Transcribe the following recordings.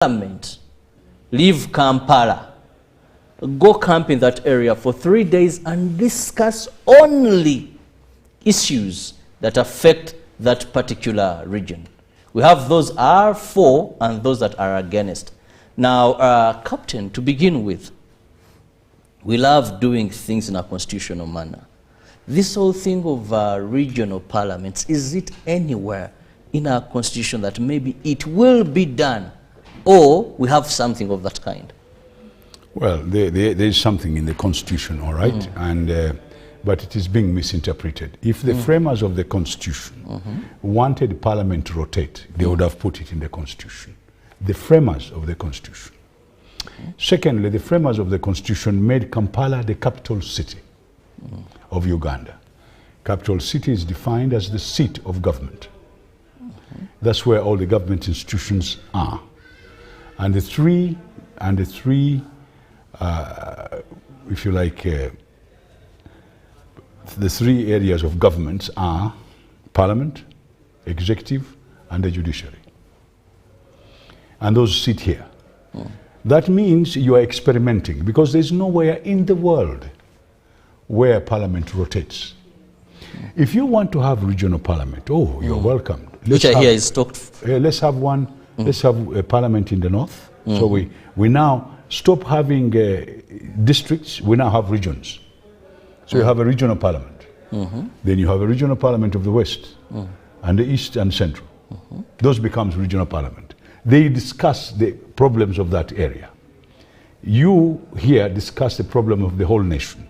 Parliament leave Kampala, go camp in that area for 3 days and discuss only issues that affect that particular region. We have those are for and those that are against. Now, Captain, to begin with, we love doing things in a constitutional manner. This whole thing of regional parliaments, is it anywhere in our constitution that maybe it will be done, or we have something of that kind? Well, there is something in the constitution, all right, and but it is being misinterpreted. If the framers of the constitution wanted parliament to rotate, they would have put it in the constitution. The framers of the constitution. Secondly, the framers of the constitution made Kampala the capital city of Uganda. Capital city is defined as the seat of government. That's where all the government institutions are. And the three, if you like, the three areas of governments are parliament, executive, and the judiciary. And those sit here. That means you are experimenting, because there's nowhere in the world where parliament rotates. If you want to have regional parliament, oh, you're welcome. Which I hear is talked. Let's have one. Let's have a parliament in the north. So we now stop having districts. We now have regions. So you have a regional parliament. Then you have a regional parliament of the west and the east and central. Those becomes regional parliament. They discuss the problems of that area. You here discuss the problem of the whole nation.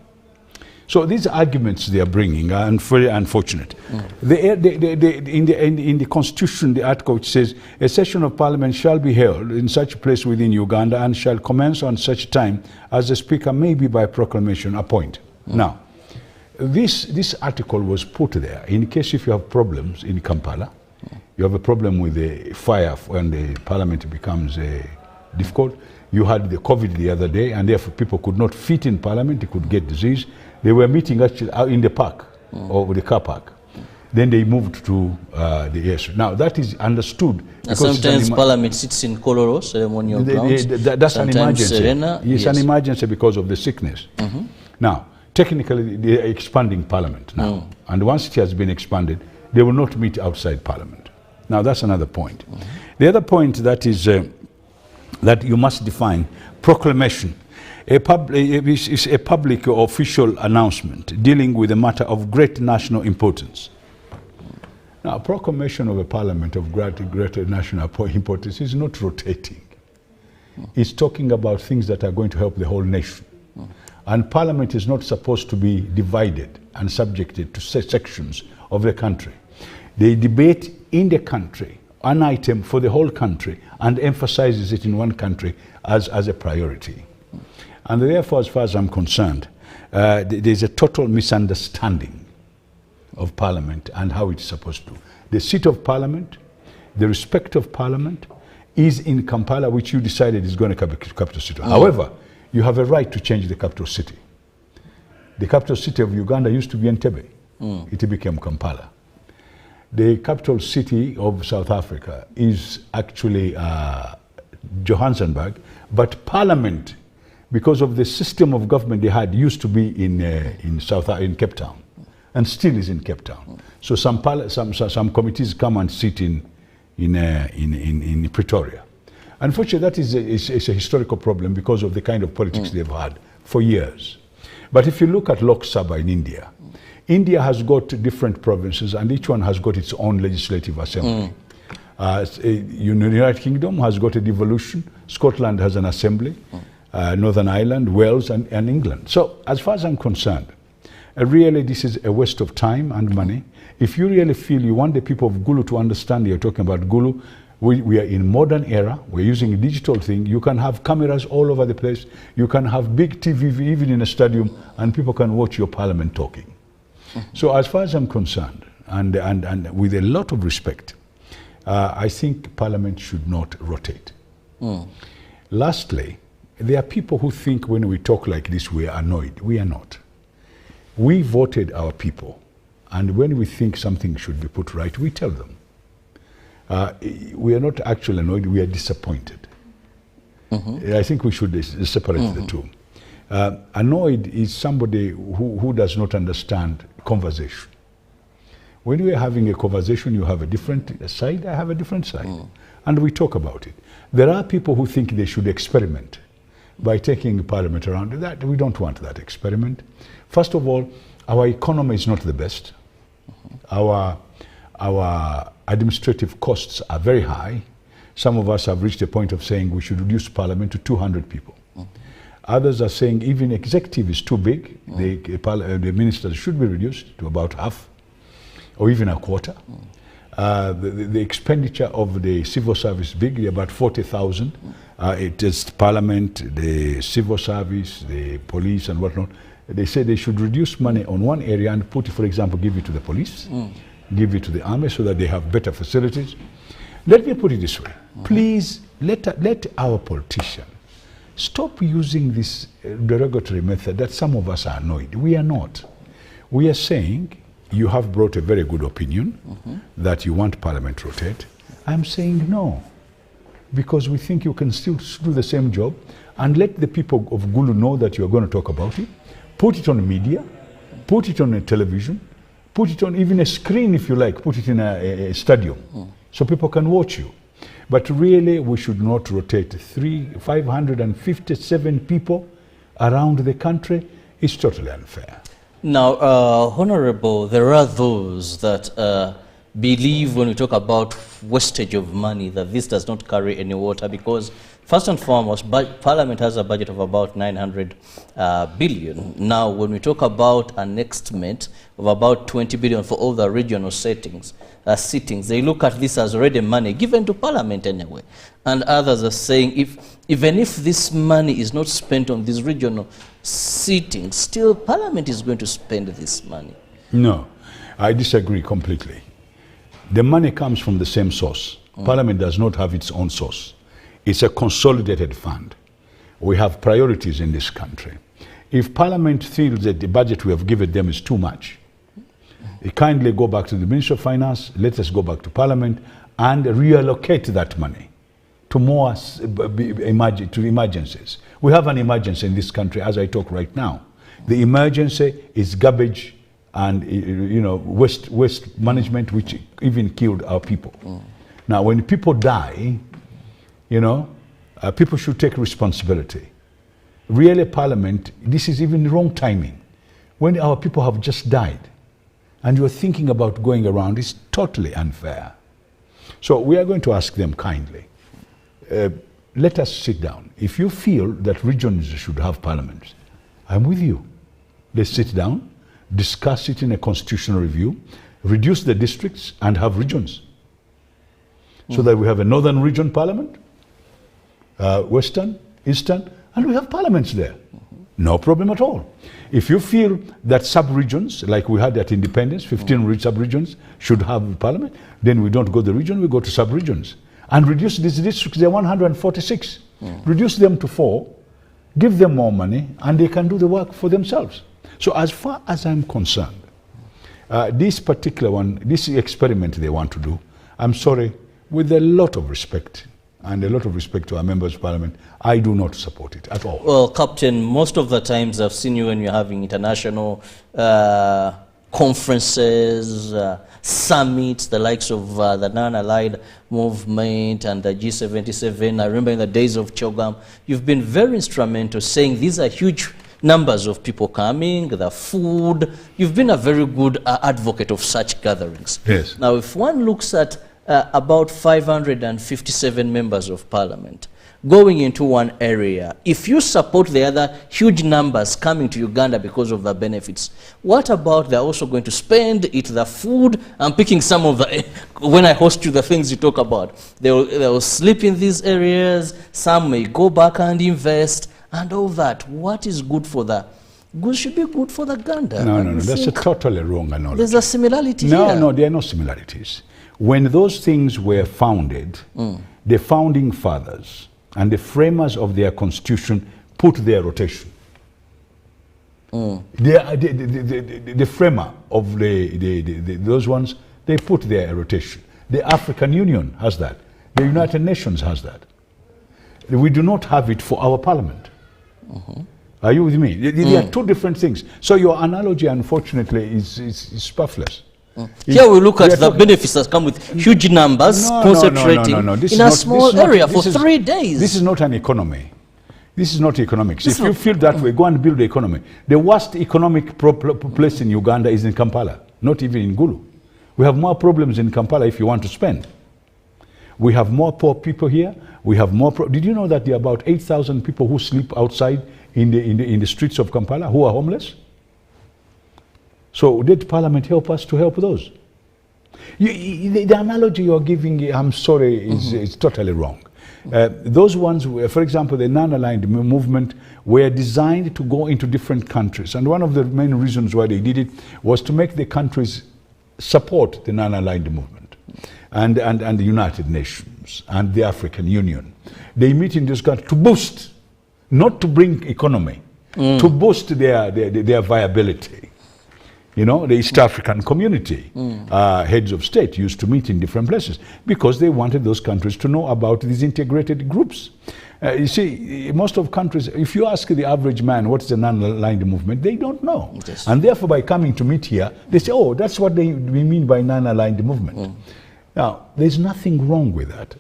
So these arguments they are bringing are very unfortunate. In the constitution, the article which says, a session of parliament shall be held in such place within Uganda and shall commence on such time as the speaker may be by proclamation appoint. Now, this article was put there in case if you have problems in Kampala, you have a problem with the fire when the parliament becomes difficult. You had the COVID the other day, and therefore people could not fit in parliament, they could get disease. They were meeting actually out in the park, or the car park. Then they moved to the airstrip. Now that is understood. And sometimes parliament sits in Kololo, ceremonial grounds. That's an emergency. Serena, yes, an emergency because of the sickness. Now, technically they are expanding parliament now. And once it has been expanded, they will not meet outside parliament. Now that's another point. The other point that is that you must define proclamation. Is a public or official announcement dealing with a matter of great national importance. Now, proclamation of a parliament of great national importance is not rotating. It's talking about things that are going to help the whole nation. And parliament is not supposed to be divided and subjected to sections of the country. They debate in the country an item for the whole country and emphasizes it in one country as a priority. And therefore, as far as I'm concerned, there's a total misunderstanding of parliament and how it's supposed to. The seat of parliament, the respect of parliament, is in Kampala, which you decided is going to be capital city. However, you have a right to change the capital city. The capital city of Uganda used to be Entebbe. It became Kampala. The capital city of South Africa is actually Johannesburg, but parliament, because of the system of government they had, used to be in Cape Town, and still is in Cape Town. So some committees come and sit in Pretoria. Unfortunately, that is a historical problem because of the kind of politics they've had for years. But if you look at Lok Sabha in India, India has got different provinces, and each one has got its own legislative assembly. United Kingdom has got a devolution. Scotland has an assembly. Northern Ireland, Wales, and England. So, as far as I'm concerned, really this is a waste of time and money. If you really feel you want the people of Gulu to understand you're talking about Gulu, we are in modern era. We're using a digital thing. You can have cameras all over the place. You can have big TV even in a stadium, and people can watch your parliament talking. So as far as I'm concerned, and with a lot of respect, I think parliament should not rotate. Lastly, there are people who think when we talk like this, we are annoyed. We are not. We voted our people, and when we think something should be put right, we tell them. We are not actually annoyed, we are disappointed. I think we should separate the two. Annoyed is somebody who does not understand conversation. When we are having a conversation, you have a different side, I have a different side. And we talk about it. There are people who think they should experiment by taking Parliament around. That we don't want that experiment. First of all, our economy is not the best. Our administrative costs are very high. Some of us have reached a point of saying we should reduce Parliament to 200 people. Others are saying even executive is too big. The ministers should be reduced to about half or even a quarter. The expenditure of the civil service is big, about 40,000. It is Parliament, the civil service, the police and whatnot. They say they should reduce money on one area and put it, for example, give it to the police, give it to the army so that they have better facilities. Let me put it this way. Please, let our politicians stop using this derogatory method that some of us are annoyed. We are not. We are saying you have brought a very good opinion that you want Parliament to rotate. I'm saying no, because we think you can still do the same job, and let the people of Gulu know that you're going to talk about it. Put it on media, put it on a television, put it on even a screen if you like, put it in a stadium so people can watch you. But really, we should not rotate 557 people around the country. It's totally unfair. Now, Honorable, there are those that believe when we talk about wastage of money that this does not carry any water, because first and foremost, Parliament has a budget of about 900 billion. Now, when we talk about an estimate of about 20 billion for all the regional sittings, they look at this as already money given to Parliament anyway. And others are saying even if this money is not spent on these regional sittings, still Parliament is going to spend this money. No, I disagree completely. The money comes from the same source. Parliament does not have its own source. It's a consolidated fund. We have priorities in this country. If Parliament feels that the budget we have given them is too much, kindly go back to the Ministry of Finance, let us go back to Parliament and reallocate that money to more to emergencies. We have an emergency in this country as I talk right now. The emergency is garbage and waste management, which even killed our people. Now, when people die, people should take responsibility. Really, Parliament, this is even wrong timing. When our people have just died, and you're thinking about going around, it's totally unfair. So we are going to ask them kindly, let us sit down. If you feel that regions should have parliaments, I'm with you. Let's sit down, discuss it in a constitutional review, reduce the districts and have regions. So that we have a northern region parliament, western, eastern, and we have parliaments there. No problem at all. If you feel that sub-regions, like we had at independence, 15 sub-regions should have parliament, then we don't go to the region, we go to sub-regions. And reduce these districts, they're 146. Reduce them to 4, give them more money, and they can do the work for themselves. So as far as I'm concerned, this particular one, this experiment they want to do, I'm sorry, with a lot of respect, and a lot of respect to our members of parliament, I do not support it at all. Well, Captain, most of the times I've seen you when you're having international conferences, summits, the likes of the Non-Allied Movement and the G77. I remember in the days of Chogam, you've been very instrumental saying these are huge numbers of people coming, the food. You've been a very good advocate of such gatherings. Yes. Now, if one looks at about 557 members of parliament going into one area, if you support the other huge numbers coming to Uganda because of the benefits, what about they're also going to spend, eat the food? I'm picking some of the, when I host you, the things you talk about. They'll sleep in these areas, some may go back and invest, and all that. What is good for the good should be good for the Uganda. No, that's a totally wrong analogy. There's a similarity here. No, there are no similarities. When those things were founded, the founding fathers and the framers of their constitution put their rotation. The framer of those ones, they put their rotation. The African Union has that. The United Nations has that. We do not have it for our parliament. Are you with me? They are two different things. So your analogy, unfortunately, is spurfless. Here we look at the benefits that come with huge numbers concentrating in a small area for 3 days. This is not an economy. This is not economics. If you feel that way, go and build the economy. The worst economic place in Uganda is in Kampala, not even in Gulu. We have more problems in Kampala if you want to spend. We have more poor people here. We have more. Did you know that there are about 8,000 people who sleep outside in the streets of Kampala who are homeless? So did Parliament help us to help those? The analogy you're giving, I'm sorry, is totally wrong. Those ones, for example, the non-aligned movement were designed to go into different countries. And one of the main reasons why they did it was to make the countries support the non-aligned movement and the United Nations and the African Union. They meet in this country to boost, not to bring economy, to boost their viability. You know, the East African community, heads of state used to meet in different places because they wanted those countries to know about these integrated groups. You see, most of countries, if you ask the average man what is a non-aligned movement, they don't know. Yes. And therefore, by coming to meet here, they say, oh, that's what we mean by non-aligned movement. Now, there's nothing wrong with that.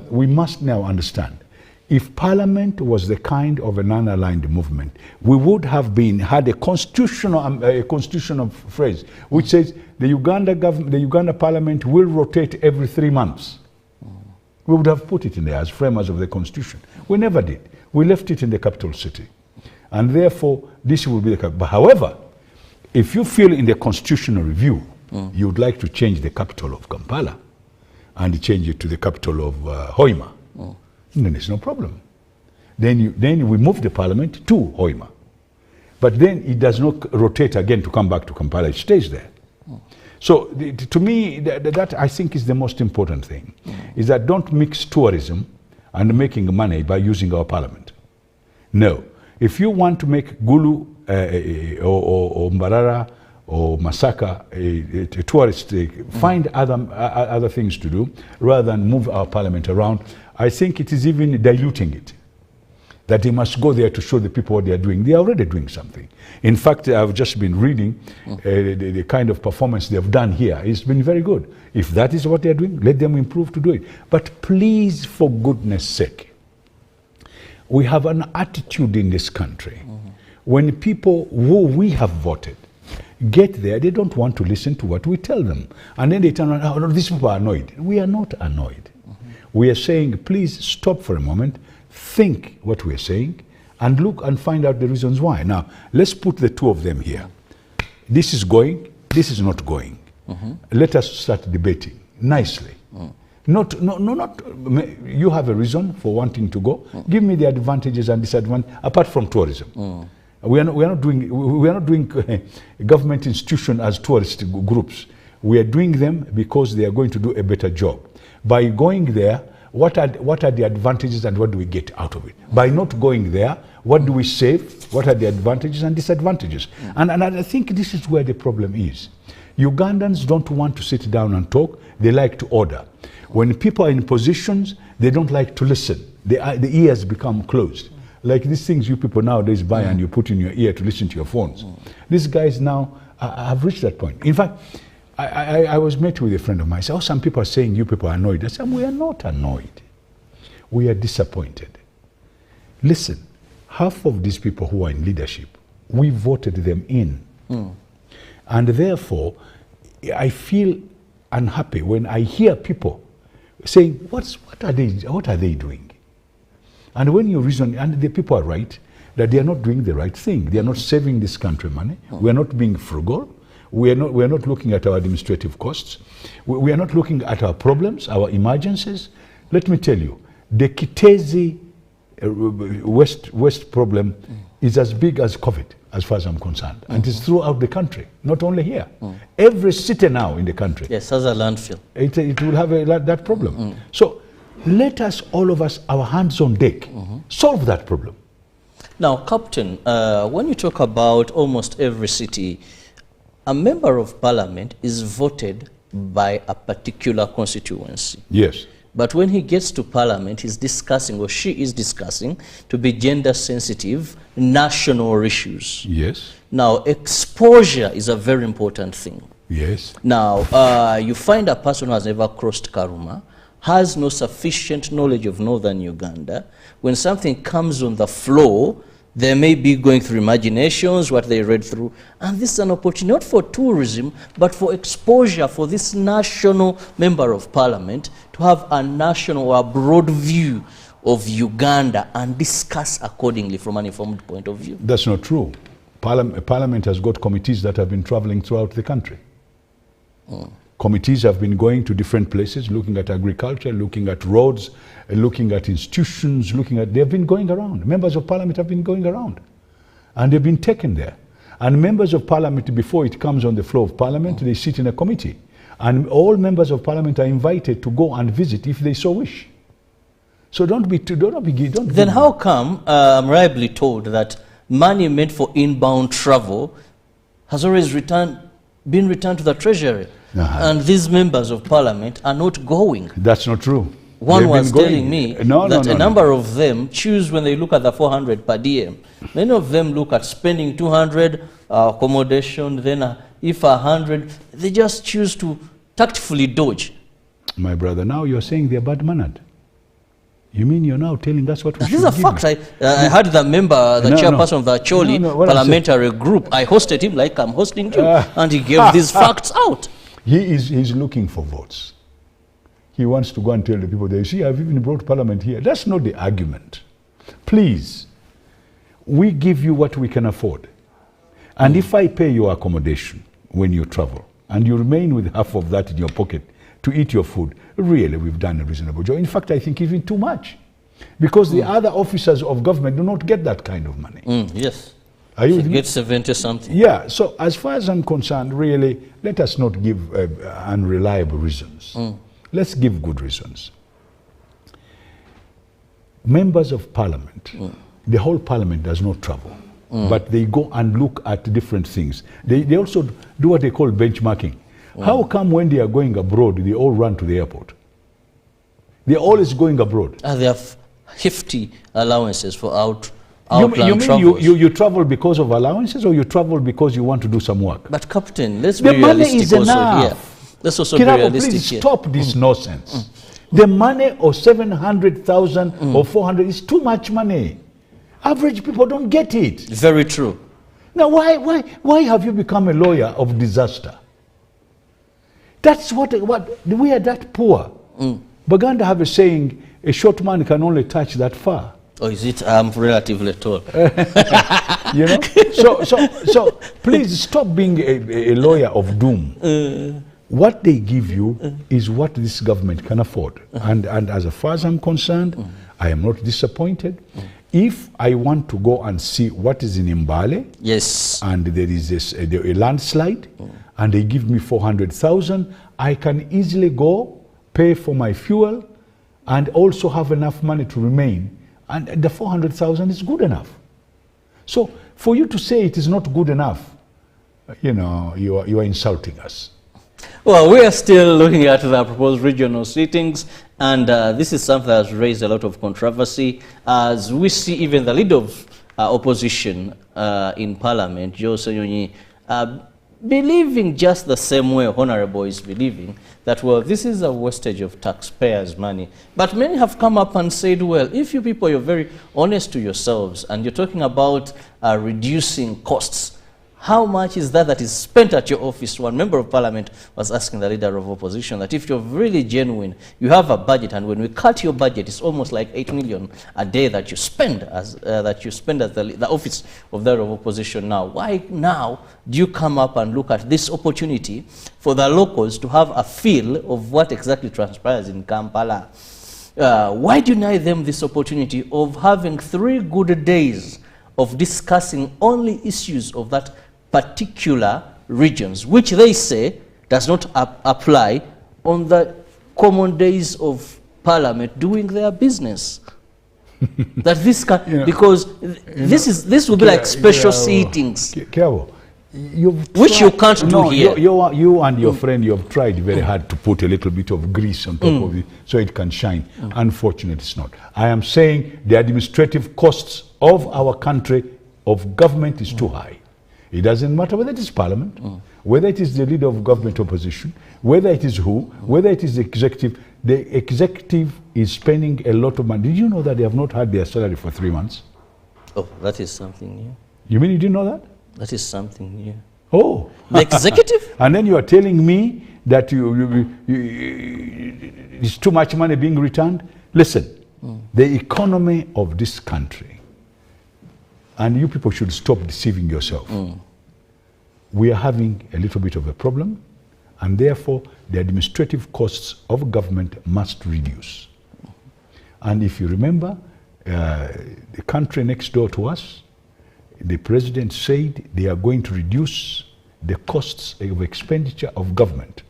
We must now understand. If Parliament was the kind of a non-aligned movement, we would have had a constitutional phrase which says the Uganda Parliament will rotate every 3 months. We would have put it in there as framers of the Constitution. We never did. We left it in the capital city. And therefore, this will be the capital. But however, if you feel in the constitutional review, you would like to change the capital of Kampala and change it to the capital of Hoima, then there's no problem. Then we move the Parliament to Hoima. But then it does not rotate again to come back to Kampala. It stays there. So to me, that I think is the most important thing, is that don't mix tourism and making money by using our Parliament. No. If you want to make Gulu or Mbarara or Masaka a tourist, find other things to do rather than move our Parliament around. I think it is even diluting it, that they must go there to show the people what they are doing. They are already doing something. In fact, I've just been reading the kind of performance they have done here. It's been very good. If that is what they are doing, let them improve to do it. But please, for goodness sake, we have an attitude in this country. When people who we have voted get there, they don't want to listen to what we tell them. And then they turn around, oh, no, these people are annoyed. We are not annoyed. We are saying, please stop for a moment, think what we are saying, and look and find out the reasons why. Now, let's put the two of them here. This is going, this is not going. Let us start debating nicely. Not, you have a reason for wanting to go. Give me the advantages and disadvantages, apart from tourism. We are not doing government institutions as tourist groups. We are doing them because they are going to do a better job. By going there, what are the advantages and what do we get out of it? By not going there, what do we save? What are the advantages and disadvantages? And I think this is where the problem is. Ugandans don't want to sit down and talk. They like to order. When people are in positions, they don't like to listen. The ears become closed. Like these things you people nowadays buy and you put in your ear to listen to your phones. These guys now have reached that point. In fact, I was met with a friend of mine. I said, oh, some people are saying you people are annoyed. I said, we are not annoyed. We are disappointed. Listen, half of these people who are in leadership, we voted them in. And therefore, I feel unhappy when I hear people saying, what are they doing? And when you reason, and the people are right, that they are not doing the right thing. They are not saving this country money. We are not being frugal. We are not looking at our administrative costs. We are not looking at our problems, our emergencies. Let me tell you, the Kitezi West problem is as big as COVID, as far as I'm concerned. And it's throughout the country, not only here. Every city now in the country. Yes, as a landfill. It will have that problem. So let us, all of us, our hands on deck, solve that problem. Now, Captain, when you talk about almost every city, a member of parliament is voted by a particular constituency. Yes. But when he gets to Parliament, he's discussing, or she is discussing, to be gender-sensitive national issues. Yes. Now, exposure is a very important thing. Yes. Now, you find a person who has never crossed Karuma, has no sufficient knowledge of northern Uganda. When something comes on the floor, they may be going through imaginations, what they read through. And this is an opportunity, not for tourism, but for exposure for this national member of parliament to have a national or a broad view of Uganda and discuss accordingly from an informed point of view. That's not true. Parliament has got committees that have been traveling throughout the country. Committees have been going to different places, looking at agriculture, looking at roads, looking at institutions, they've been going around. Members of Parliament have been going around. And they've been taken there. And members of Parliament, before it comes on the floor of Parliament, they sit in a committee. And all members of Parliament are invited to go and visit if they so wish. So don't be. Then how come I'm reliably told that money meant for inbound travel has always been returned to the Treasury? And these members of Parliament are not going. That's not true. One was telling me that a number of them choose, when they look at the 400 per diem, many of them look at spending 200 accommodation, then if 100, they just choose to tactfully dodge. My brother, now you're saying they're bad-mannered. You mean you're now telling us what we should These are facts. I heard the member, the chairperson of the Acholi parliamentary group, I hosted him like I'm hosting you, and he gave these facts out. He's looking for votes. He wants to go and tell the people, they see, I've even brought Parliament here. That's not the argument. Please, we give you what we can afford. And if I pay your accommodation when you travel, and you remain with half of that in your pocket to eat your food, really, we've done a reasonable job. In fact, I think even too much. Because the other officers of government do not get that kind of money. Yes. Are you get 70-something. Yeah, so as far as I'm concerned, really, let us not give unreliable reasons. Let's give good reasons. Members of Parliament, the whole Parliament does not travel, but they go and look at different things. They also do what they call benchmarking. How come when they are going abroad, they all run to the airport? They're always going abroad. They have hefty allowances for outland travels. You travel because of allowances, or you travel because you want to do some work? But Captain, let's be realistic also here. Let's also be realistic please here. Stop this nonsense. The money of 700,000 or 400 is too much money. Average people don't get it. Very true. Now, why have you become a lawyer of disaster? That's what we are that poor. Baganda have a saying, a short man can only touch that far. Or is it relatively tall? You know? So please stop being a lawyer of doom. What they give you is what this government can afford. And as far as I'm concerned, I am not disappointed. If I want to go and see what is in Mbale, yes, and there is a landslide, and they give me 400,000, I can easily go, pay for my fuel, and also have enough money to remain. And the 400,000 is good enough. So for you to say it is not good enough, you know, you are insulting us. Well, we are still looking at the proposed regional sittings, and this is something that has raised a lot of controversy, as we see even the leader of opposition in Parliament, Joe Senyonyi, believing just the same way Honorable is believing, that, well, this is a wastage of taxpayers' money. But many have come up and said, well, if you people, you're very honest to yourselves, and you're talking about reducing costs, how much is that is spent at your office? One member of Parliament was asking the leader of opposition that if you're really genuine, you have a budget, and when we cut your budget, it's almost like 8 million a day that you spend as the office of the leader of opposition now. Why now do you come up and look at this opportunity for the locals to have a feel of what exactly transpires in Kampala? Why deny them this opportunity of having 3 good days of discussing only issues of that particular regions, which they say does not apply on the common days of Parliament doing their business? That this can, because this will be like special sittings. Kiabo, Which you can't do here. You and your friend, you have tried very hard to put a little bit of grease on top of it so it can shine. Unfortunately, it's not. I am saying the administrative costs of our country, of government, is too high. It doesn't matter whether it is parliament, whether it is the leader of government opposition, whether it is who, whether it is the executive. The executive is spending a lot of money. Did you know that they have not had their salary for 3 months? Oh, that is something new. You mean you didn't know that? That is something new. Oh. The executive? And then you are telling me that it's too much money being returned? Listen, the economy of this country, and you people should stop deceiving yourself. We are having a little bit of a problem, and therefore the administrative costs of government must reduce. And if you remember, the country next door to us, the president said they are going to reduce the costs of expenditure of government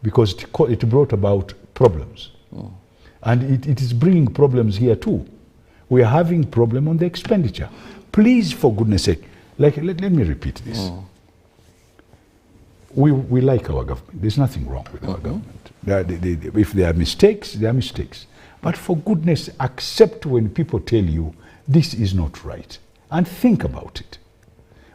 because it brought about problems. And it is bringing problems here too. We are having problem on the expenditure. Please, for goodness sake, let me repeat this. We like our government. There's nothing wrong with our government. If there are mistakes, there are mistakes. But for goodness, accept when people tell you this is not right. And think about it.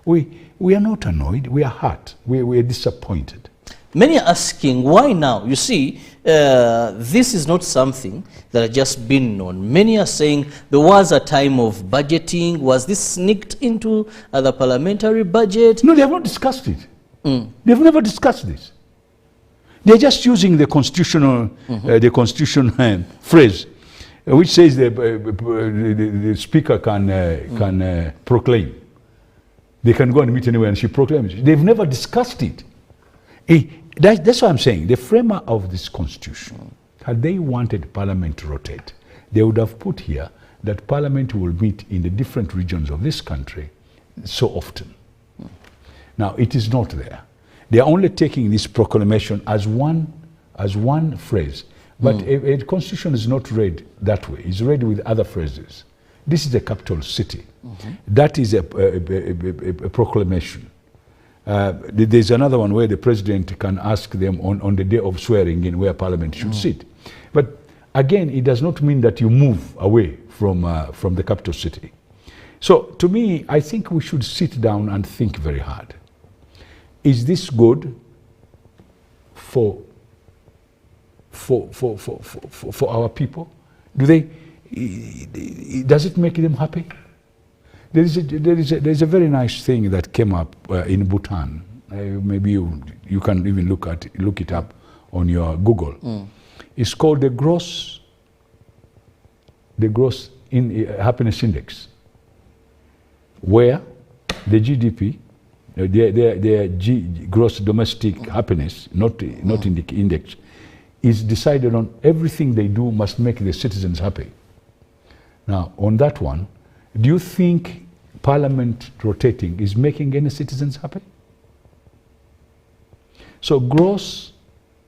We are not annoyed, we are hurt, we are disappointed. Many are asking, why now? You see, this is not something that has just been known. Many are saying there was a time of budgeting. Was this sneaked into the parliamentary budget? No, they have not discussed it. They've never discussed this. They're just using the constitutional, phrase, which says the speaker can proclaim. They can go and meet anywhere and she proclaims. They've never discussed it. That's what I'm saying. The framer of this constitution, had they wanted Parliament to rotate, they would have put here that Parliament will meet in the different regions of this country so often. Now, it is not there. They are only taking this proclamation as one phrase. But a constitution is not read that way. It's read with other phrases. This is a capital city. That is a proclamation. There's another one where the president can ask them on the day of swearing in where Parliament should sit. But again, it does not mean that you move away from the capital city. So to me, I think we should sit down and think very hard. Is this good for our people? Does it make them happy? There is a very nice thing that came up in Bhutan. Maybe you can even look it up on your Google. It's called the gross happiness index, where the GDP, their gross domestic happiness, not in the index, is decided on everything they do must make the citizens happy. Now, on that one, do you think Parliament rotating is making any citizens happy? So gross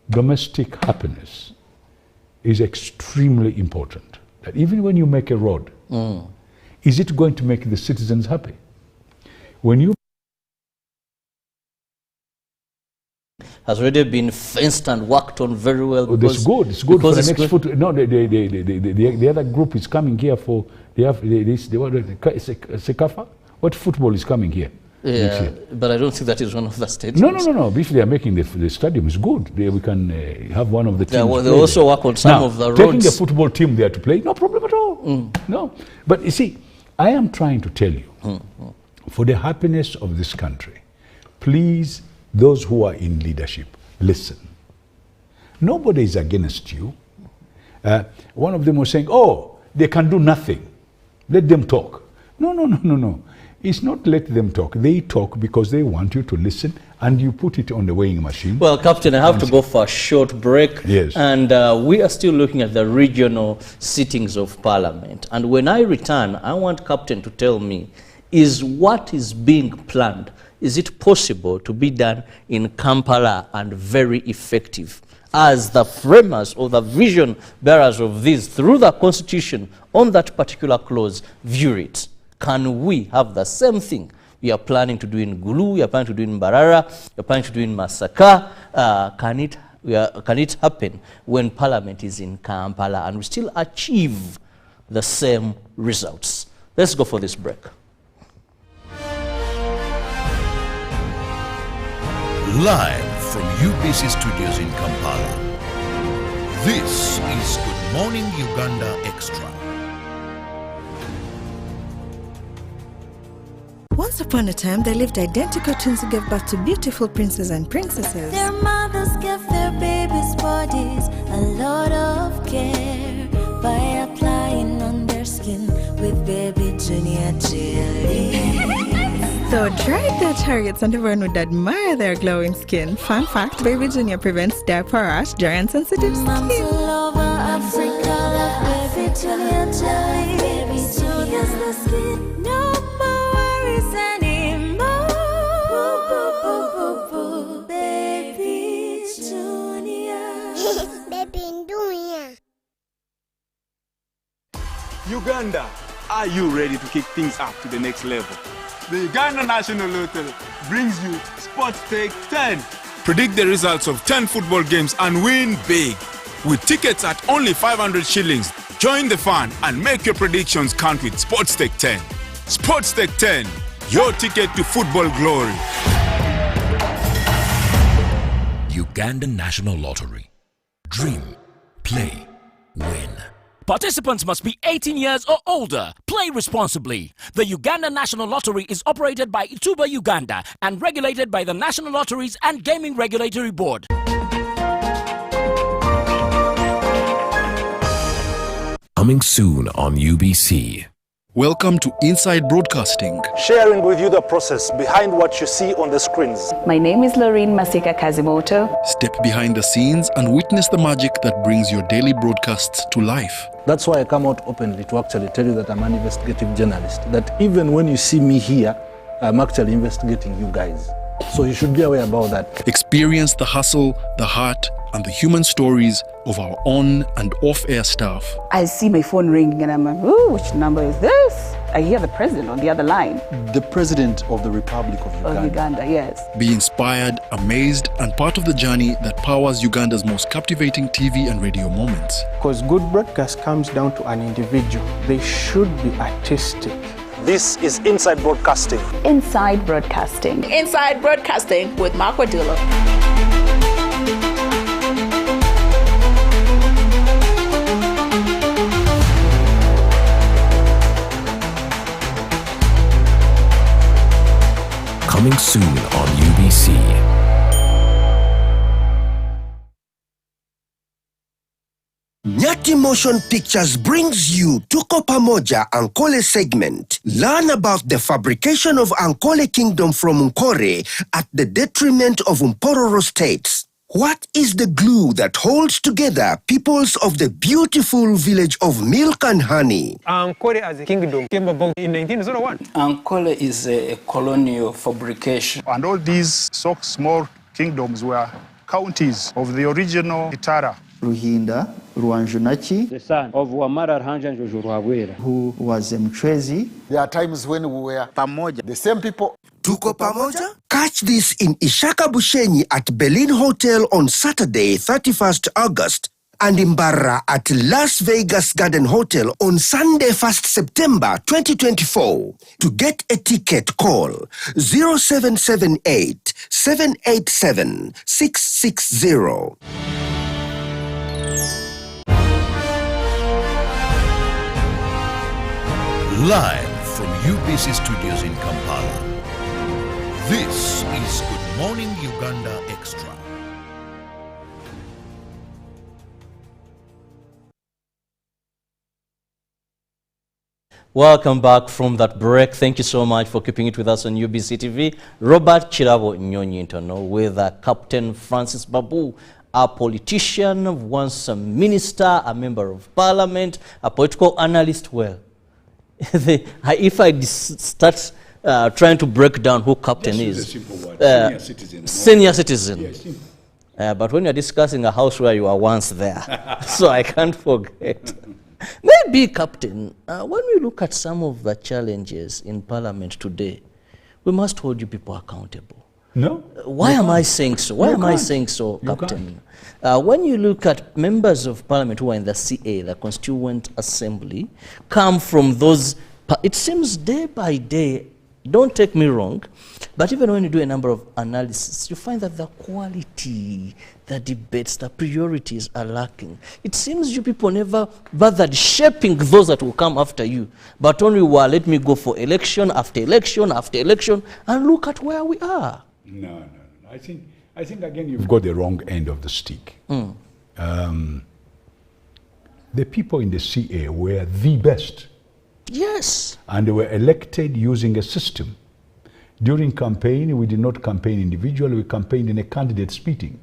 domestic happiness is extremely important. That even when you make a road, is it going to make the citizens happy? When you has already been fenced and worked on very well. That's good. It's good for the next foot. No, the other group is coming here for. They have Sekafa. What football is coming here? Yeah, but I don't think that is one of the stadiums. No. If they are making the stadium is good, we can have one of the teams. They also work on some of the roads. Taking a football team there to play, no problem at all. No, but you see, I am trying to tell you, for the happiness of this country, please. Those who are in leadership, listen. Nobody is against you. One of them was saying, oh, they can do nothing. Let them talk. No. It's not let them talk. They talk because they want you to listen and you put it on the weighing machine. Well, Captain, I have to go for a short break. Yes. And we are still looking at the regional sittings of Parliament. And when I return, I want Captain to tell me, is what is being planned, is it possible to be done in Kampala and very effective? As the framers or the vision bearers of this, through the Constitution, on that particular clause, view it. Can we have the same thing, you are planning to do in Gulu, you are planning to do in Mbarara, you are planning to do in Masaka. Can it happen when Parliament is in Kampala and we still achieve the same results? Let's go for this break. Live from UBC Studios in Kampala, this is Good Morning Uganda Extra. Once upon a time, there lived identical twins who gave birth to beautiful princes and princesses. Their mothers gave their babies' bodies a lot of care by applying on their skin with baby Junior jelly. Though dried their targets and everyone would admire their glowing skin. Fun fact, Baby Junior prevents diaper rash, dry and sensitive skin. Moms all over Africa love baby Junior jelly. Baby Junior's the skin. No more worries anymore. Boo, boo, boo, boo, boo. Baby Junior. Baby Junior. Uganda, are you ready to kick things up to the next level? The Uganda National Lottery brings you Sports Take 10. Predict the results of 10 football games and win big. With tickets at only 500 shillings, join the fun and make your predictions count with Sports Take 10. Sports Take 10, your ticket to football glory. Uganda National Lottery. Dream, play, win. Participants must be 18 years or older. Play responsibly. The Uganda National Lottery is operated by Ituba Uganda and regulated by the National Lotteries and Gaming Regulatory Board. Coming soon on UBC. Welcome to Inside Broadcasting. Sharing with you the process behind what you see on the screens. My name is Lorraine Masika Kazimoto. Step behind the scenes and witness the magic that brings your daily broadcasts to life. That's why I come out openly to actually tell you that I'm an investigative journalist. That even when you see me here, I'm actually investigating you guys. So you should be aware about that. Experience the hustle, the heart, and the human stories of our on and off-air staff. I see my phone ringing and I'm like, ooh, which number is this? I hear the president on the other line. The President of the Republic of Uganda. Of Uganda, yes. Be inspired, amazed, and part of the journey that powers Uganda's most captivating TV and radio moments. Because good broadcast comes down to an individual. They should be artistic. This is Inside Broadcasting. Inside Broadcasting. Inside Broadcasting with Mark Wadula. Coming soon on UBC. Nyati Motion Pictures brings you Tuko Pamoja Ankole segment. Learn about the fabrication of Ankole Kingdom from Nkore at the detriment of Mpororo states. What is the glue that holds together peoples of the beautiful village of milk and honey? Ankole as a kingdom came about in 1901. Ankole is a colonial fabrication. And all these so small kingdoms were counties of the original Itara. Ruhinda Ruanjunachi, the son of Wamara Rhanja Jojo Rwabwera, who was a Mchwezi. There are times when we were Pamoja, the same people. Tuko Pamoja? Catch this in Ishaka Bushenyi at Berlin Hotel on Saturday, 31st August, and in Mbarara at Las Vegas Garden Hotel on Sunday, 1st September 2024. To get a ticket, call 0778 787 660. Live from UBC Studios in Kampala, this is Good Morning Uganda Extra. Welcome back from that break. Thank you so much for keeping it with us on UBC TV. Robert Chirabo Nyonyi Ntono with Captain Francis Babu, a politician, once a minister, a member of parliament, a political analyst. Well, if I start trying to break down who Captain is, senior citizen. Senior citizen. Yes. But when you're discussing a house where you were once there, so I can't forget. Maybe, Captain, when we look at some of the challenges in Parliament today, we must hold you people accountable. No. Why am I saying so? Why am I saying so, Captain? When you look at members of parliament who are in the CA, the Constituent Assembly, come from those, it seems day by day, don't take me wrong, but even when you do a number of analysis, you find that the quality, the debates, the priorities are lacking. It seems you people never bothered shaping those that will come after you, but only, well, let me go for election after election after election, and look at where we are. No. I think again you've got the wrong end of the stick. The people in the CA were the best. Yes. And they were elected using a system. During campaign, we did not campaign individually, we campaigned in a candidates meeting.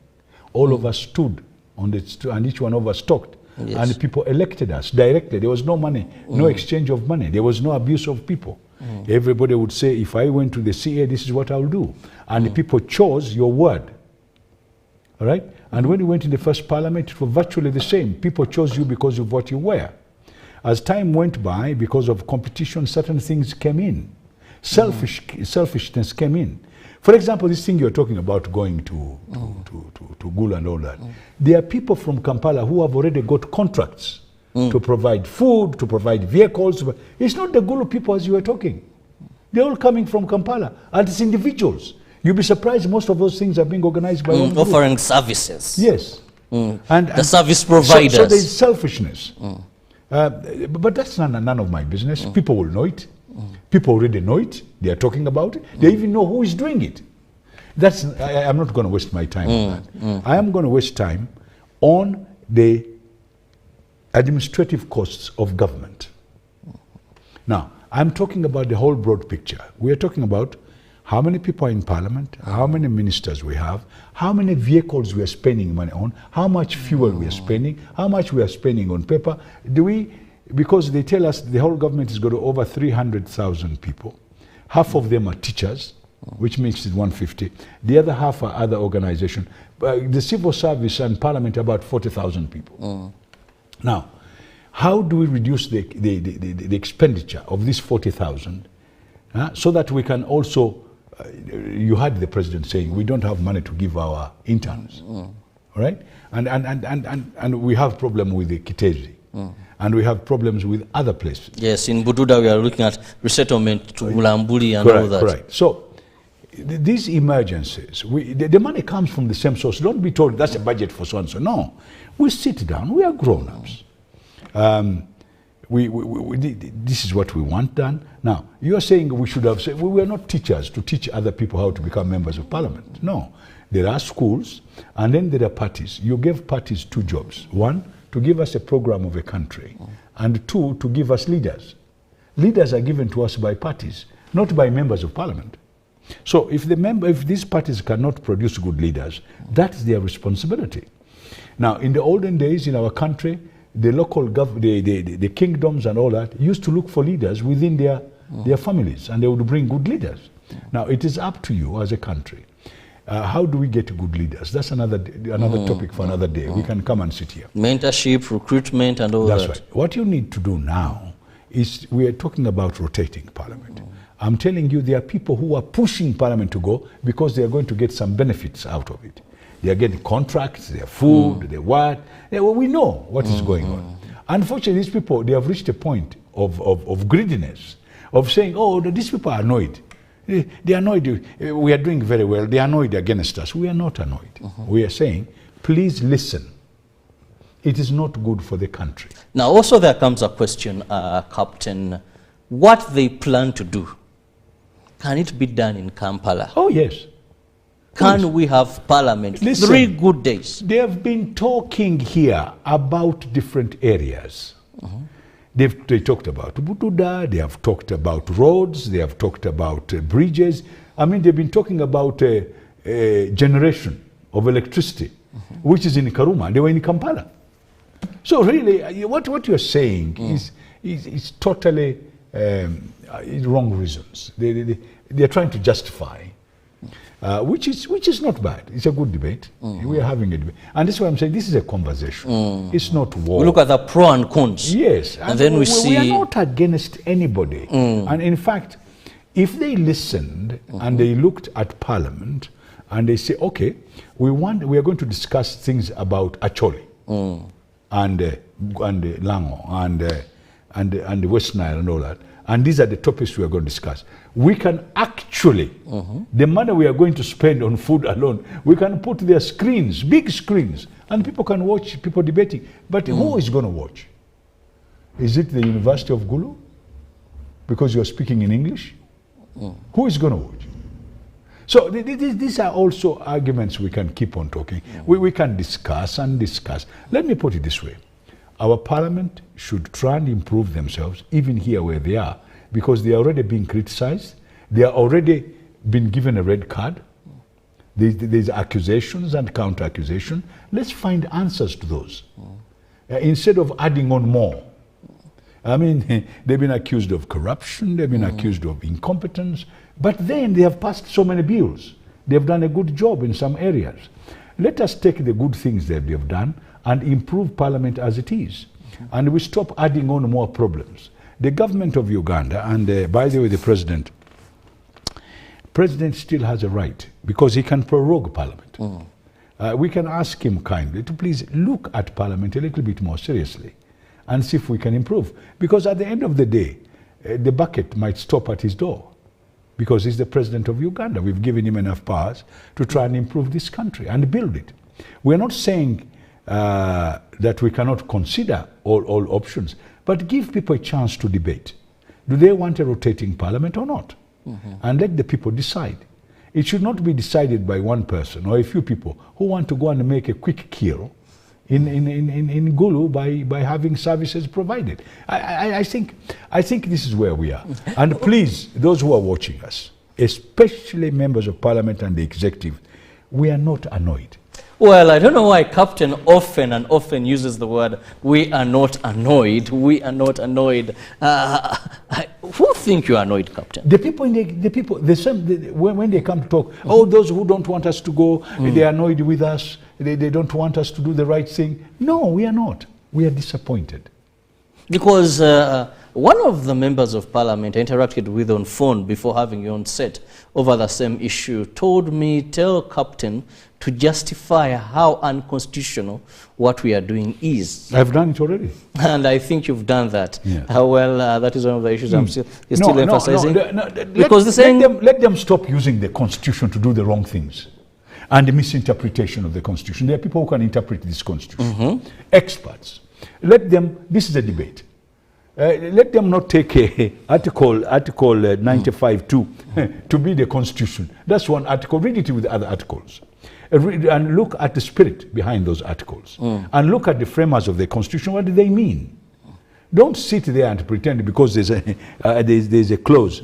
All of us stood on the and each one of us talked. Yes. And people elected us directly. There was no money, no exchange of money. There was no abuse of people. Everybody would say, if I went to the CA, this is what I'll do. And the people chose your word. All right? And when you went in the first parliament, it was virtually the same. People chose you because of what you were. As time went by, because of competition, certain things came in. Selfishness came in. For example, this thing you're talking about going to Gulu and all that. There are people from Kampala who have already got contracts to provide food, to provide vehicles. It's not the Gulu people as you were talking. They're all coming from Kampala, and it's individuals. You'll be surprised most of those things are being organized by one offering group. Services. Yes. And the service providers. So there's selfishness. But that's none of my business. People will know it. People already know it. They are talking about it. They even know who is doing it. I'm not going to waste my time on that. I am going to waste time on the administrative costs of government. Now, I'm talking about the whole broad picture. We are talking about how many people are in parliament, how many ministers we have, how many vehicles we are spending money on, how much fuel we are spending, how much we are spending on paper. Because they tell us the whole government is going to over 300,000 people. Half of them are teachers, which makes it 150. The other half are other organizations. The civil service and parliament are about 40,000 people. Now, how do we reduce the expenditure of these 40,000 so that we can also, you heard the president saying, we don't have money to give our interns, all right? And we have problem with the Kitezi. And we have problems with other places. Yes, in Bududa we are looking at resettlement to Ulambuli and all that. Correct. So these emergencies, the money comes from the same source. Don't be told that's a budget for so-and-so. No. We sit down. We are grown-ups. This is what we want done. Now, you are saying we should have said, we were not teachers to teach other people how to become members of parliament. No. There are schools, and then there are parties. You gave parties two jobs. One, to give us a program of a country, and two, to give us leaders. Leaders are given to us by parties, not by members of parliament. So if these parties cannot produce good leaders, that's their responsibility. Now, in the olden days in our country, the local the kingdoms and all that used to look for leaders within their families, and they would bring good leaders. Now, it is up to you as a country. How do we get good leaders? That's another topic for another day. We can come and sit here. Mentorship, recruitment, and all that. That's right. What you need to do now is, we are talking about rotating parliament. I'm telling you, there are people who are pushing parliament to go because they are going to get some benefits out of it. They are getting contracts, their food, their what. We know what is going on. Unfortunately, these people, they have reached a point of greediness, of saying, oh, these people are annoyed. They are annoyed. We are doing very well. They are annoyed against us. We are not annoyed. We are saying, please listen. It is not good for the country. Now, also there comes a question, Captain. What they plan to do, can it be done in Kampala? Oh, yes. Can we have parliament? Listen, 3 good days. They have been talking here about different areas. They talked about Bududa, they have talked about roads, they have talked about bridges. I mean, they've been talking about a generation of electricity, which is in Karuma. They were in Kampala. So really, what you're saying is totally wrong reasons. They're trying to justify, which is not bad. It's a good debate. We are having a debate. And this is why I'm saying this is a conversation. It's not war. We look at the pro and cons. Yes. And then we see... We are not against anybody. And in fact, If they listened and they looked at Parliament and they say, okay, we are going to discuss things about Acholi and Lango and West Nile and all that, and these are the topics we are going to discuss. We can actually, the money we are going to spend on food alone, we can put their screens, big screens, and people can watch people debating. But who is going to watch? Is it the University of Gulu? Because you're speaking in English? Who is going to watch? So these are also arguments we can keep on talking. We can discuss and discuss. Let me put it this way. Our parliament should try and improve themselves, even here where they are, because they are already being criticized. They are already been given a red card. There's accusations and counter-accusation. Let's find answers to those. Instead of adding on more. I mean, they've been accused of corruption, they've been accused of incompetence, but then they have passed so many bills. They've done a good job in some areas. Let us take the good things that they've done and improve Parliament as it is. And we stop adding on more problems. The government of Uganda, and by the way, the president still has a right, because he can prorogue Parliament. We can ask him kindly to please look at Parliament a little bit more seriously and see if we can improve. Because at the end of the day, the bucket might stop at his door, because he's the president of Uganda. We've given him enough powers to try and improve this country and build it. We're not saying that we cannot consider all options, but give people a chance to debate. Do they want a rotating parliament or not? And let the people decide. It should not be decided by one person or a few people who want to go and make a quick kill in Gulu by having services provided. I think this is where we are. And please, those who are watching us, especially members of parliament and the executive, we are not annoyed. Well, I don't know why Captain often uses the word, we are not annoyed. We are not annoyed. Who think you are annoyed, Captain? The people, when they come to talk, those who don't want us to go, they are annoyed with us, they don't want us to do the right thing. No, we are not. We are disappointed. Because one of the members of parliament I interacted with on phone before having you on set over the same issue told me, tell Captain to justify how unconstitutional what we are doing is. I've done it already. And I think you've done that. Yeah. That is one of the issues I'm still emphasizing. Because let them stop using the constitution to do the wrong things and the misinterpretation of the constitution. There are people who can interpret this constitution. Experts. Let them, this is a debate. Let them not take Article 95.2 to be the constitution. That's one article. Read it with other articles. And look at the spirit behind those articles. And look at the framers of the constitution. What do they mean? Don't sit there and pretend because there's a clause,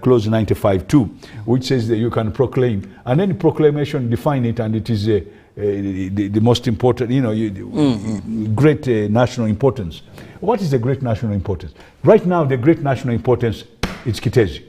clause 95.2, which says that you can proclaim. And then proclamation define it, and it is the most important, great national importance. What is the great national importance? Right now, the great national importance is Kitezi.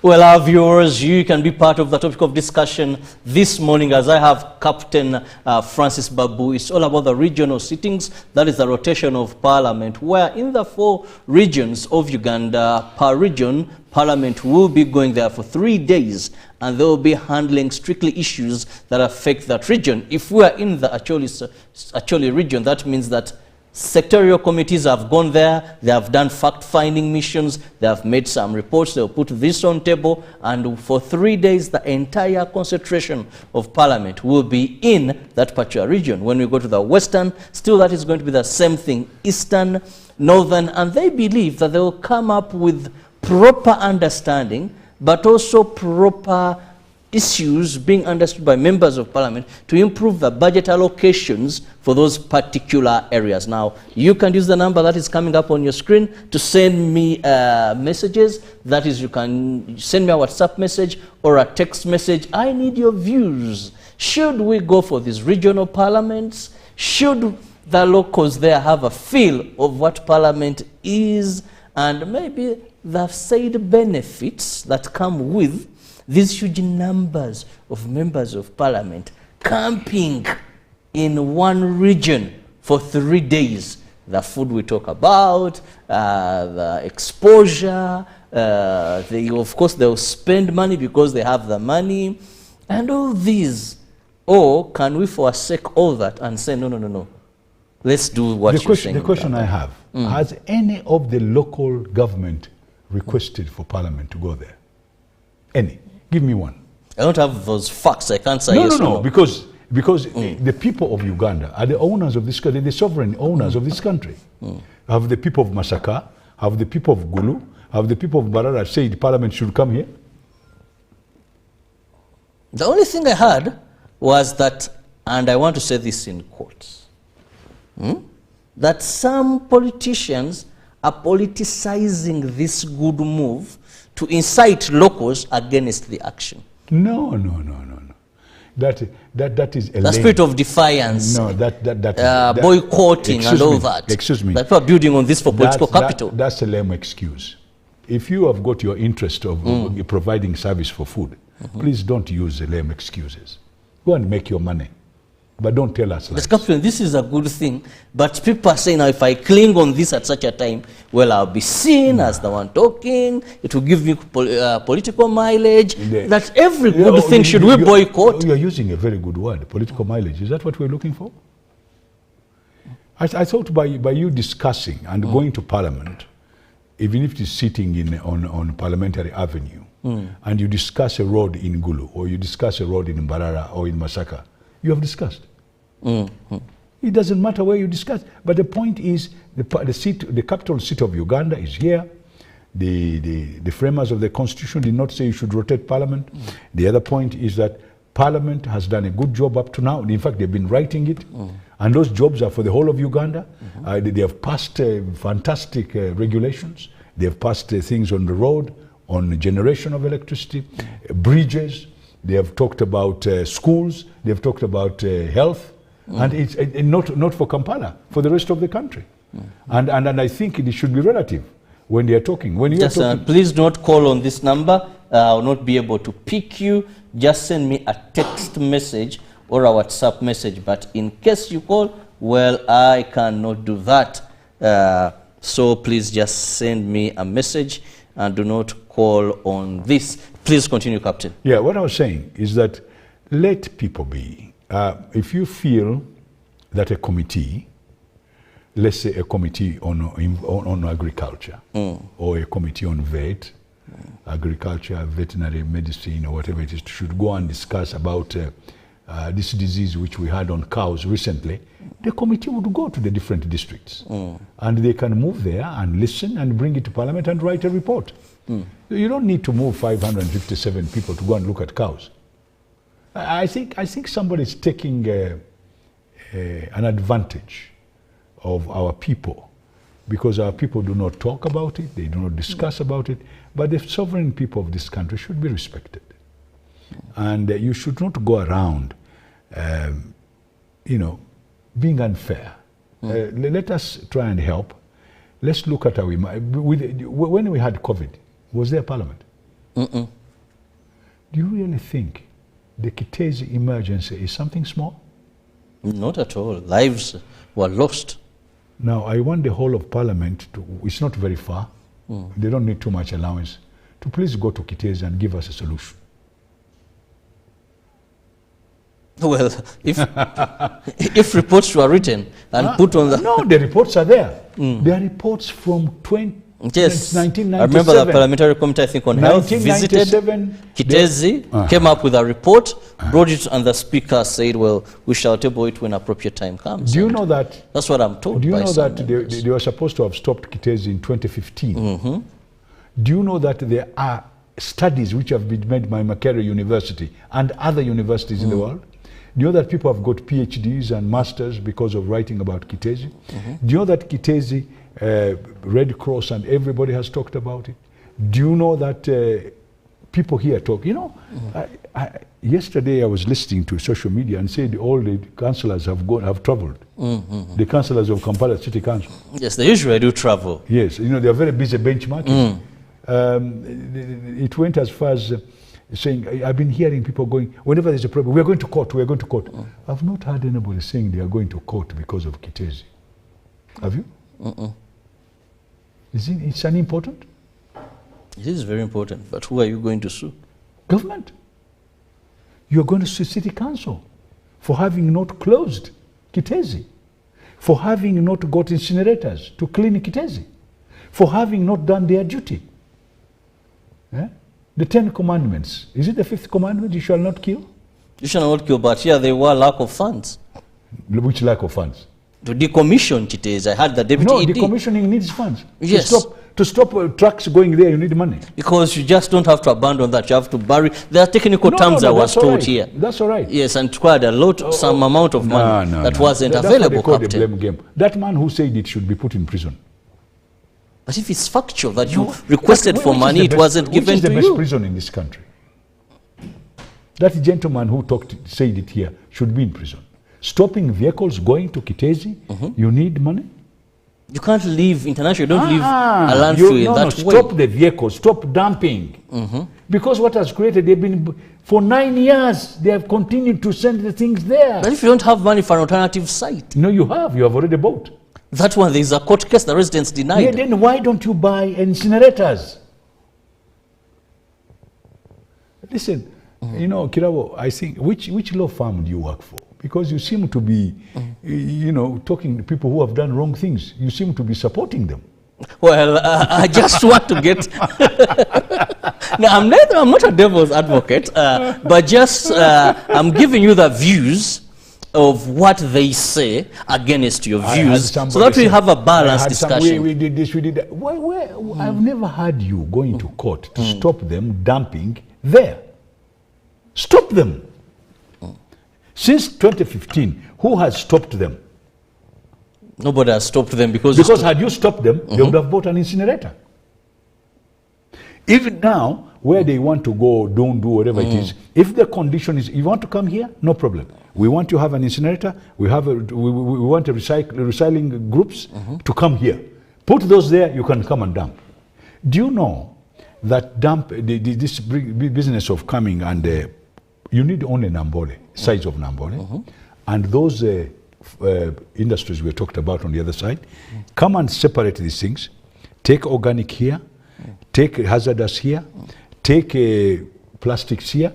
Well, our viewers, you can be part of the topic of discussion this morning as I have Captain Francis Babu. It's all about the regional sittings, that is the rotation of parliament, where in the 4 regions of Uganda, per region, parliament will be going there for 3 days, and they will be handling strictly issues that affect that region. If we are in the Acholi region, that means that sectorial committees have gone there, they have done fact-finding missions, they have made some reports, they'll put this on table, and for 3 days, the entire concentration of parliament will be in that particular region. When we go to the western, still that is going to be the same thing, eastern, northern, and they believe that they will come up with proper understanding, but also proper issues being understood by members of parliament to improve the budget allocations for those particular areas. Now, you can use the number that is coming up on your screen to send me messages. That is, you can send me a WhatsApp message or a text message. I need your views. Should we go for these regional parliaments? Should the locals there have a feel of what parliament is, and maybe the said benefits that come with these huge numbers of members of parliament camping in one region for 3 days? The food we talk about, the exposure, Of course, they'll spend money because they have the money and all these. Or can we forsake all that and say, no, no, no, no. Let's do what you're saying. The question I have, has any of the local government requested for Parliament to go there? Any? Give me one. I don't have those facts. I can't say no, yes no, or no, no. because the people of Uganda are the owners of this country, the sovereign owners of this country. Have the people of Masaka, have the people of Gulu, have the people of Barara said Parliament should come here? The only thing I heard was that, and I want to say this in quotes, that some politicians are politicizing this good move to incite locals against the action. No, no, no, no, no. That is a the spirit of defiance, boycotting and all that. Excuse me. That people are building on this for political capital. That's a lame excuse. If you have got your interest of providing service for food, please don't use the lame excuses. Go and make your money. But don't tell us lies. Captain, this is a good thing, but people are saying, now if I cling on this at such a time, well, I'll be seen as the one talking, it will give me political mileage, that every good thing should we boycott? You're using a very good word, political mileage. Is that what we're looking for? I thought by you discussing and going to Parliament, even if it is sitting on Parliamentary Avenue, and you discuss a road in Gulu, or you discuss a road in Mbarara or in Masaka, you have discussed. It doesn't matter where you discuss. But the point is, the capital seat of Uganda is here. The framers of the constitution did not say you should rotate Parliament. The other point is that Parliament has done a good job up to now. In fact, they've been writing it. And those jobs are for the whole of Uganda. They have passed fantastic regulations. They have passed things on the road, on the generation of electricity, bridges. They have talked about schools. They have talked about health. And it's not for Kampala, for the rest of the country. And I think it should be relative when they are talking. When you are talking, please don't call on this number. I will not be able to pick you. Just send me a text message or a WhatsApp message. But in case you call, well, I cannot do that. So please just send me a message and do not call on this. Please continue, Captain. Yeah, what I was saying is that let people be. If you feel that a committee, let's say a committee on agriculture, or a committee on vet, agriculture, veterinary medicine, or whatever it is, should go and discuss about this disease which we had on cows recently, the committee would go to the different districts. And they can move there and listen and bring it to Parliament and write a report. You don't need to move 557 people to go and look at cows. I think somebody is taking an advantage of our people, because our people do not talk about it, they do not discuss about it, but the sovereign people of this country should be respected. And you should not go around, being unfair. Let us try and help. Let's look at how when we had COVID, was there Parliament? Do you really think the Kitezi emergency is something small? Not at all. Lives were lost. Now, I want the whole of Parliament to, it's not very far, they don't need too much allowance, to please go to Kitezi and give us a solution. Well, if reports were written and put on the... No, the reports are there. There are reports from 1997. I remember the parliamentary committee, I think, on health visited Kitezi, came up with a report, brought it, and the speaker said, well, we shall table it when appropriate time comes. Do you know that? That's what I'm told. Do you know that they were supposed to have stopped Kitezi in 2015? Do you know that there are studies which have been made by Makerere University and other universities in the world? Do you know that people have got PhDs and masters because of writing about Kitezi? Do you know that Kitezi, Red Cross and everybody has talked about it? Do you know that people here talk? You know, yesterday I was listening to social media and said all the councillors have travelled. The councillors of Kampala City Council. Yes, they usually do travel. Yes, you know, they are very busy benchmarking. It went as far as saying, I've been hearing people going, whenever there's a problem, we're going to court, we're going to court. I've not heard anybody saying they are going to court because of Kitezi. Have you? It's unimportant? This is very important, but who are you going to sue? Government. You're going to sue City Council for having not closed Kitezi, for having not got incinerators to clean Kitezi, for having not done their duty. Eh? The 10 commandments. Is it the 5th commandment? You shall not kill? You shall not kill, but here they were lack of funds. Which lack of funds? To decommission Kitezi. I had the deputy No, ED. decommissioning needs funds. Yes. To stop trucks going there, you need money. Because you just don't have to abandon that. You have to bury. There are technical terms I was told here. That's all right. Yes, and required a lot, some amount of money that wasn't That's available, what they call Captain. the blame game. That man who said it should be put in prison. But if it's factual that you requested for money, it wasn't given to Which is the you. best prison in this country? That gentleman who said it here should be in prison. Stopping vehicles going to Kitezi, you need money? You can't leave international, you don't leave a landfill in that way. Stop the vehicles, stop dumping. Because what has created, they've been, for 9 years, they have continued to send the things there. But if you don't have money for an alternative site. No, you have already bought. That one, there's a court case, the residents denied. Yeah, then why don't you buy incinerators? Listen, you know, Kirabo, I think, which law firm do you work for? Because you seem to be, you know, talking to people who have done wrong things. You seem to be supporting them. Well, I just want to get... No, I'm not a devil's advocate, but just I'm giving you the views of what they say against your views, so that we have a balanced discussion. We did this, we did that. I've never heard you going to court to stop them dumping there. Stop them. Since 2015, who has stopped them? Nobody has stopped them because had you stopped them, they would have bought an incinerator. Even now, where they want to go, don't do whatever it is, if the condition is, you want to come here, no problem. We want to have an incinerator, we want a recycling groups to come here. Put those there, you can come and dump. Do you know that this business of coming and you need only Nambole, size of Nambole, and those industries we talked about on the other side, come and separate these things, take organic here, take hazardous here, take plastics here.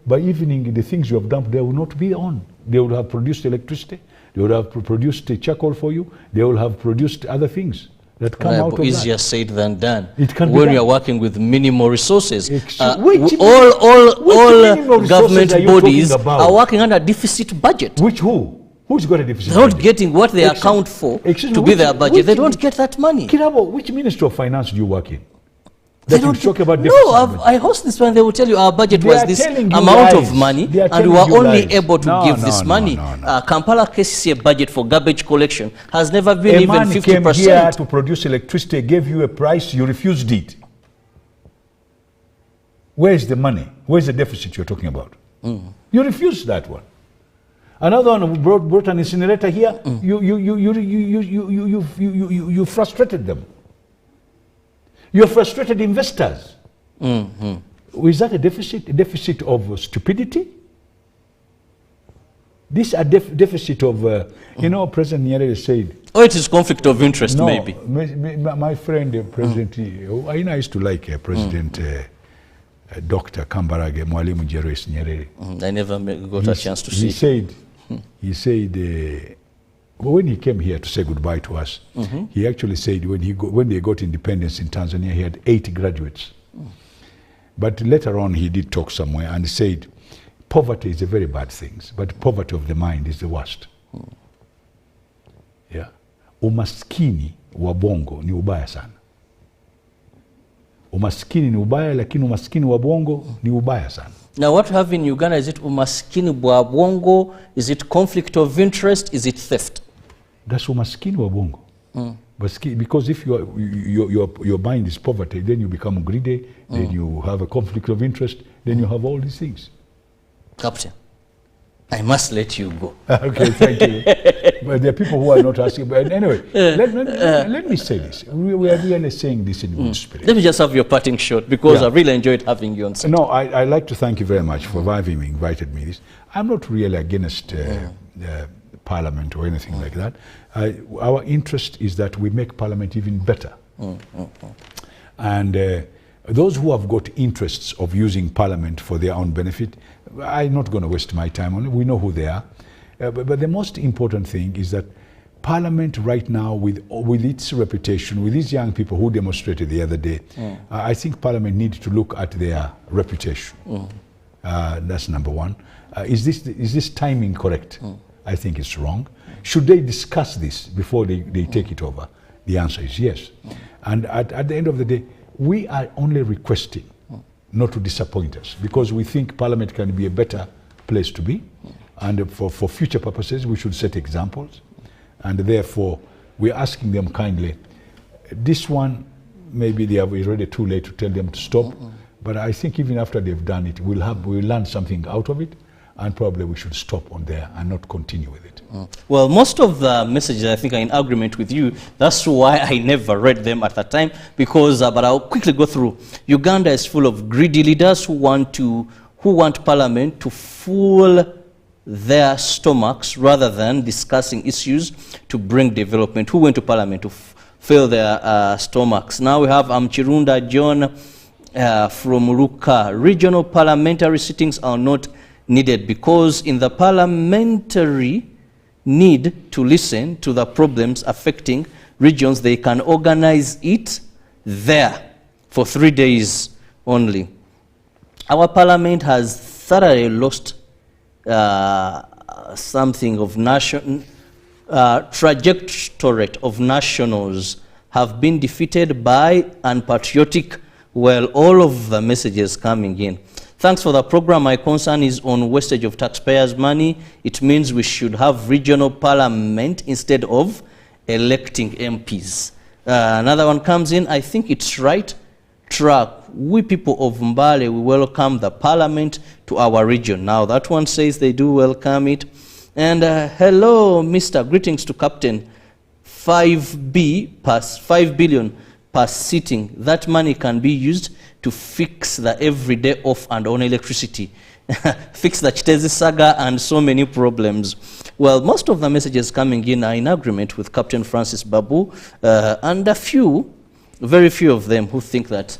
By evening, the things you have dumped there will not be on. They will have produced electricity, they will have produced charcoal for you, they will have produced other things that come out of that. Easier said than done. It can when be you are working with minimal resources. All government bodies are working under deficit budget. Who's got a deficit They're not budget? getting what they account for to be their budget. They don't get that money. Kirabo, which Ministry of Finance do you work in? They That you don't talk about No, deficit. I host this one. They will tell you our budget They was are this telling you amount lies. of money, They are and we telling were you only lies. able to give this money. Kampala KCCA budget for garbage collection has never been A even man came here 50%. to produce electricity, gave you a price, you refused it. Where is the money? Where is the deficit you're talking about? You refused that one. Another one who brought an incinerator here. You frustrated them. You frustrated investors. Is that a deficit? A deficit of stupidity? This a deficit of, you know, President Nyerere said. Oh, it is conflict of interest, no, maybe. My friend, President, I used to like President Dr. Kambarage Mwalimu Jerome Nyerere. I never got a chance to see. He said, when he came here to say goodbye to us, he actually said when they got independence in Tanzania, he had 8 graduates. But later on, he did talk somewhere and said, poverty is a very bad thing, but poverty of the mind is the worst. Yeah. Umaskini wa bongo ni ubaya sana. Umaskini ni ubaya, lakini umaskini wa bongo ni ubaya sana. Now, what we have in Uganda, is it umaskini bwa bongo? Is it conflict of interest? Is it theft? That's umaskini wa bongo. Because if your mind is poverty, then you become greedy, then you have a conflict of interest, then you have all these things. Captain, I must let you go. Okay, thank you. But there are people who are not asking. But anyway, let me say this. We are really saying this in good spirit. Let me just have your parting shot, because I really enjoyed having you on set. No, I'd like to thank you very much for having me, invited me. I'm not really against Parliament or anything like that. Our interest is that we make Parliament even better. And Those who have got interests of using parliament for their own benefit, I'm not going to waste my time on it. We know who they are. But the most important thing is that parliament right now, with its reputation, with these young people who demonstrated the other day, I think parliament needs to look at their reputation. That's number one. Is this timing correct? I think it's wrong. Should they discuss this before they take it over? The answer is yes. And at the end of the day, we are only requesting not to disappoint us, because we think parliament can be a better place to be. And for future purposes, we should set examples. And therefore, we're asking them kindly, this one, maybe they are already too late to tell them to stop. But I think even after they've done it, we'll learn something out of it. And probably we should stop on there and not continue with it. Well, most of the messages, I think, are in agreement with you. That's why I never read them at that time, because, but I'll quickly go through. Uganda is full of greedy leaders who want parliament to fool their stomachs rather than discussing issues to bring development. Who went to parliament to fill their stomachs? Now we have Chirunda John from Ruka. Regional parliamentary sittings are not needed because in the parliamentary need to listen to the problems affecting regions, they can organize it there for 3 days only. Our parliament has thoroughly lost something of trajectory of nationals have been defeated by unpatriotic, well, all of the messages coming in. Thanks for the program. My concern is on wastage of taxpayers' money. It means we should have regional parliament instead of electing MPs. Another one comes in. I think it's right track. We people of Mbale, we welcome the parliament to our region. Now that one says they do welcome it. And hello, Mr. Greetings to Captain. 5 billion per sitting. That money can be used to fix the everyday off and on electricity, fix the Chitezi saga and so many problems. Well, most of the messages coming in are in agreement with Captain Francis Babu, and very few of them who think that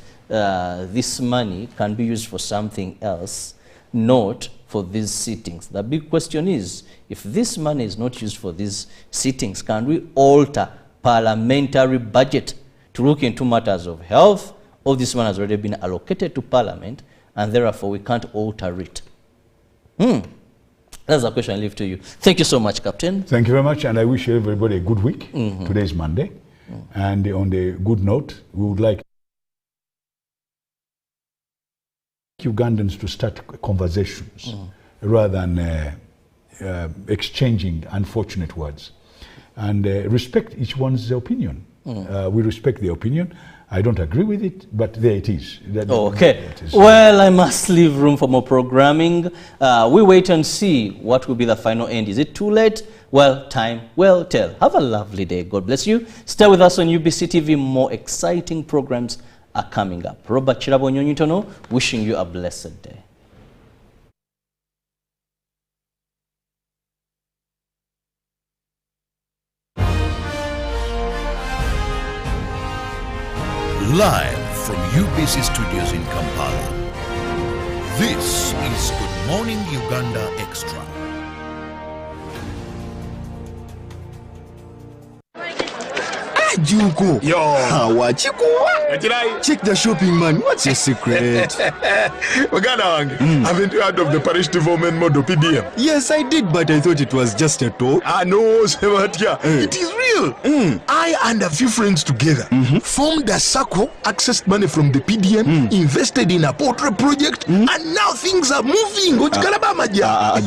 this money can be used for something else, not for these sittings. The big question is, if this money is not used for these sittings, can we alter parliamentary budget to look into matters of health? All this money has already been allocated to parliament, and therefore we can't alter it. That's a question I leave to you. Thank you so much, Captain. Thank you very much, and I wish everybody a good week. Today is Monday. And on the good note, we would like Ugandans to start conversations rather than exchanging unfortunate words. And respect each one's opinion. We respect the opinion. I don't agree with it, but there it is. Okay. Well, I must leave room for more programming. We wait and see what will be the final end. Is it too late? Well, time will tell. Have a lovely day. God bless you. Stay with us on UBC TV. More exciting programs are coming up. Robert Chirabo Nyonyitono, wishing you a blessed day. Live from UBC Studios in Kampala, this is Good Morning Uganda Extra. Juko. Yo. Check the shopping, man. What's your secret? Haven't you heard of the parish development model, PDM? Yes, I did, but I thought it was just a talk. No, Sebatia. It is real. I and a few friends together formed a circle, accessed money from the PDM, invested in a portrait project, and now things are moving.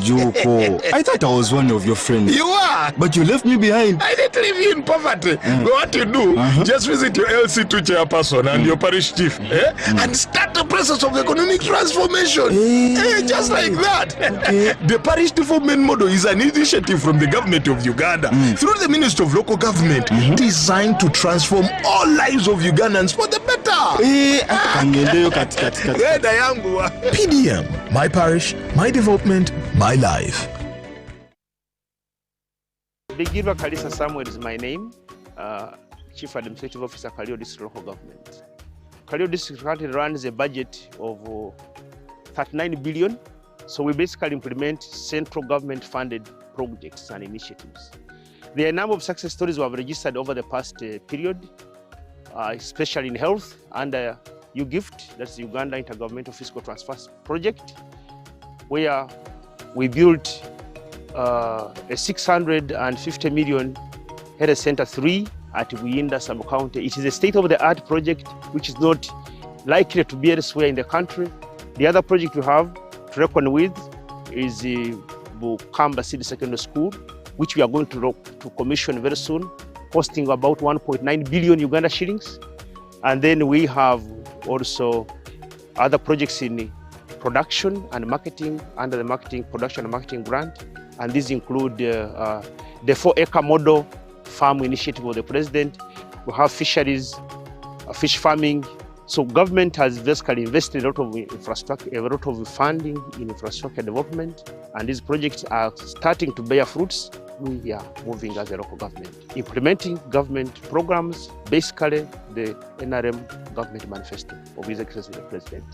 Juko. I thought I was one of your friends. You are. But you left me behind. I didn't leave you in poverty. What you do, just visit your LC2 chairperson and your parish chief and start the process of economic transformation. Just like that. The parish development model is an initiative from the government of Uganda through the Ministry of Local Government designed to transform all lives of Ugandans for the better. PDM, my parish, my development, my life. Bigirwa Kalisa Samuel is my name. Chief Administrative Officer, Kalio District Local Government. Kalio District currently runs a budget of 39 billion. So we basically implement central government funded projects and initiatives. There are a number of success stories we have registered over the past period, especially in health under UGIFT, that's the Uganda Intergovernmental Fiscal Transfers Project, where we built a 650 million health center 3 at Uganda sub-county. It is a state-of-the-art project which is not likely to be elsewhere in the country. The other project we have to reckon with is the Bukamba City Secondary School, which we are going to commission very soon, costing about 1.9 billion Uganda shillings. And then we have also other projects in production and marketing under the marketing production and marketing grant. And these include the 4-acre model farm initiative of the president. We have fisheries, fish farming. So government has basically invested a lot of infrastructure, a lot of funding in infrastructure development, and these projects are starting to bear fruits. We are moving as a local government, implementing government programs, basically the NRM government manifesto of His Excellency the President.